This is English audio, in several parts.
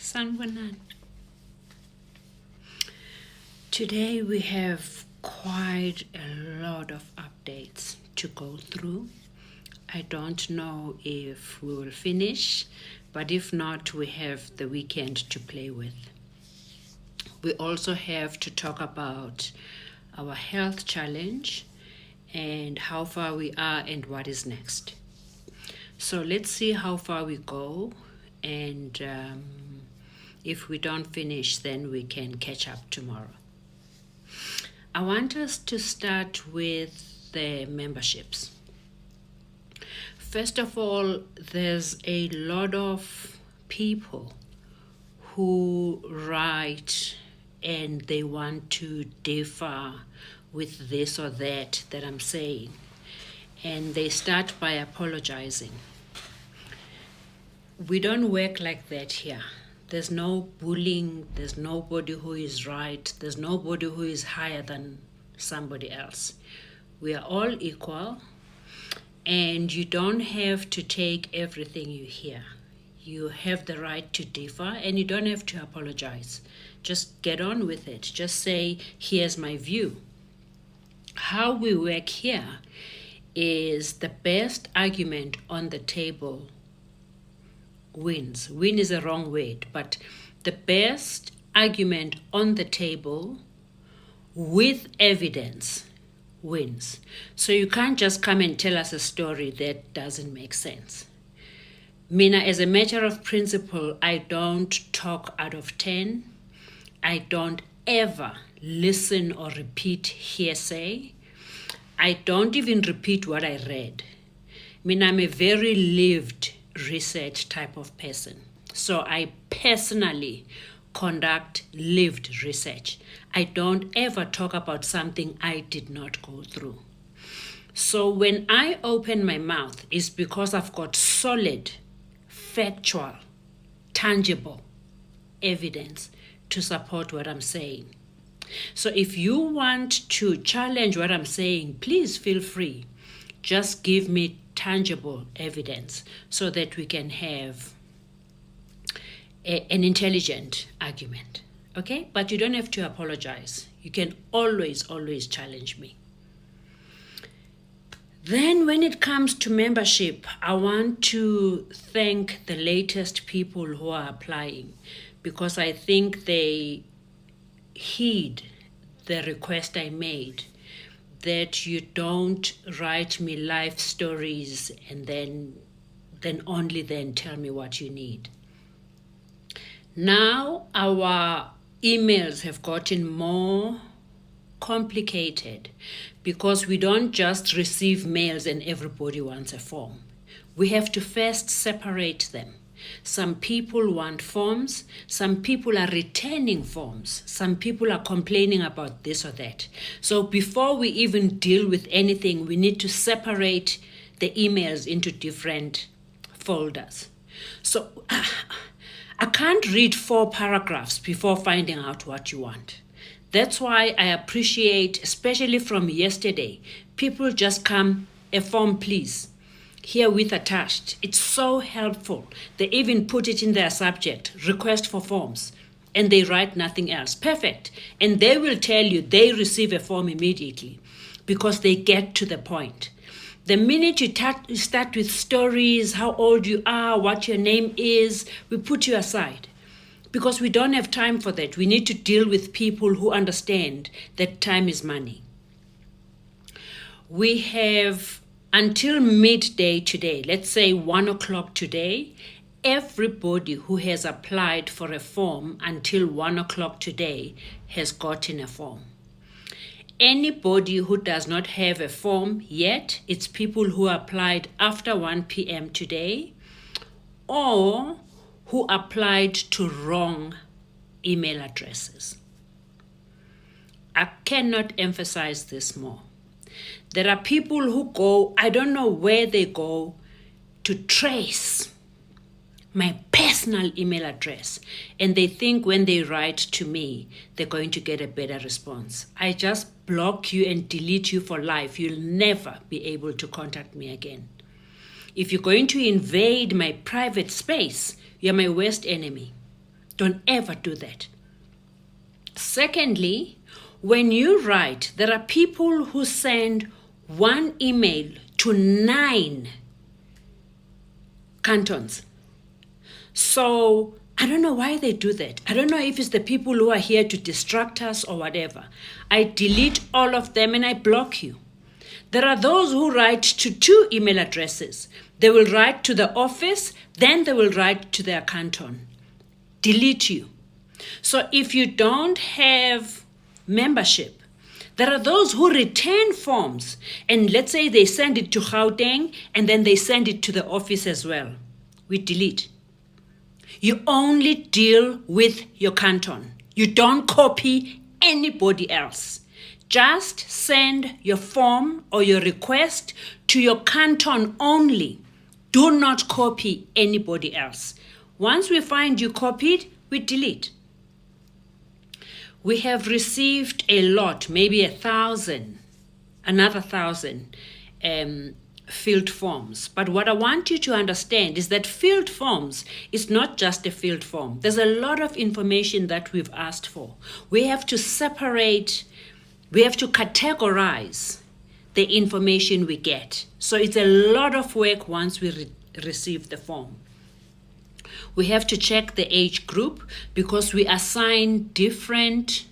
Sanbonan. Today we have quite a lot of updates to go through. I don't know if we will finish, but if not, we have the weekend to play with. We also have to talk about our health challenge and how far we are and what is next. So let's see how far we go, and if we don't finish, then we can catch up tomorrow. I want us to start with the memberships. First of all, there's a lot of people who write and they want to differ with this or that I'm saying. And they start by apologizing. We don't work like that here. There's no bullying, there's nobody who is right, there's nobody who is higher than somebody else. We are all equal, and you don't have to take everything you hear. You have the right to differ, and you don't have to apologize. Just get on with it. Just say, here's my view. How we work here is the best argument on the table wins. Win is a wrong word, but the best argument on the table with evidence wins. So you can't just come and tell us a story that doesn't make sense. Mina, as a matter of principle, I don't talk out of 10. I don't ever listen or repeat hearsay. I don't even repeat what I read. Mina, I'm a very lived research type of person. So I personally conduct lived research. I don't ever talk about something I did not go through. So when I open my mouth, it's because I've got solid, factual, tangible evidence to support what I'm saying. So if you want to challenge what I'm saying, please feel free. Just give me tangible evidence so that we can have an intelligent argument, okay? But you don't have to apologize. You can always challenge me. Then when it comes to membership, I want to thank the latest people who are applying, because I think they heed the request I made that you don't write me life stories and then only then tell me what you need. Now our emails have gotten more complicated because we don't just receive mails and everybody wants a form. We have to first separate them. Some people want forms, some people are returning forms, some people are complaining about this or that. So before we even deal with anything, we need to separate the emails into different folders. So I can't read 4 paragraphs before finding out what you want. That's why I appreciate, especially from yesterday, people just come, a form please. Herewith attached. It's so helpful. They even put it in their subject, request for forms, and they write nothing else. Perfect. And they will tell you they receive a form immediately because they get to the point. The minute you start with stories, how old you are, what your name is, we put you aside because we don't have time for that. We need to deal with people who understand that time is money. We have until midday today, let's say 1 o'clock today, everybody who has applied for a form until 1 o'clock today has gotten a form. Anybody who does not have a form yet, it's people who applied after 1 p.m. today or who applied to wrong email addresses. I cannot emphasize this more. There are people who go, I don't know where they go, to trace my personal email address, and they think when they write to me, they're going to get a better response. I just block you and delete you for life. You'll never be able to contact me again. If you're going to invade my private space, you're my worst enemy. Don't ever do that. Secondly, when you write, there are people who send one email to 9 cantons. So I don't know why they do that. I don't know if it's the people who are here to distract us or whatever. I delete all of them and I block you. There are those who write to 2 email addresses. They will write to the office, then they will write to their canton. Delete you. So if you don't have membership, there are those who return forms, and let's say they send it to Gauteng and then they send it to the office as well. We delete. You only deal with your canton. You don't copy anybody else. Just send your form or your request to your canton only. Do not copy anybody else. Once we find you copied, we delete. We have received a lot, maybe 1,000, another 1,000 filled forms. But what I want you to understand is that filled forms is not just a filled form. There's a lot of information that we've asked for. We have to separate, we have to categorize the information we get. So it's a lot of work once we receive the form. We have to check the age group because we assign different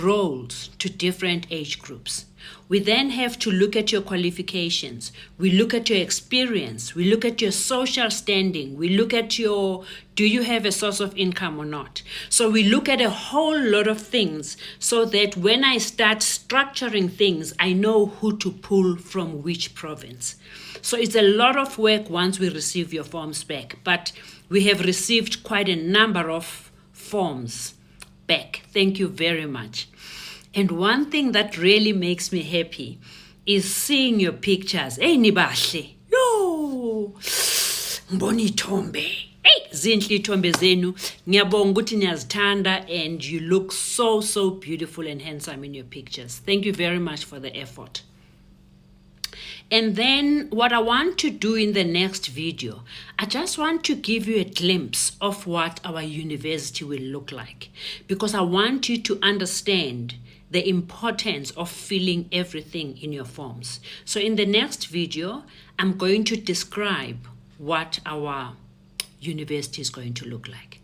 roles to different age groups. We then have to look at your qualifications. We look at your experience. We look at your social standing. We look at your, do you have a source of income or not? So we look at a whole lot of things so that when I start structuring things, I know who to pull from which province. So it's a lot of work once we receive your forms back, but we have received quite a number of forms back. Thank you very much. And one thing that really makes me happy is seeing your pictures. Hey, nibahle. Yo! Mboni thombe. Hey, zinhle ithombe zenu. Ngiyabonga ukuthi niyazithanda and you look so beautiful and handsome in your pictures. Thank you very much for the effort. And then what I want to do in the next video, I just want to give you a glimpse of what our university will look like, because I want you to understand the importance of filling everything in your forms. So in the next video, I'm going to describe what our university is going to look like.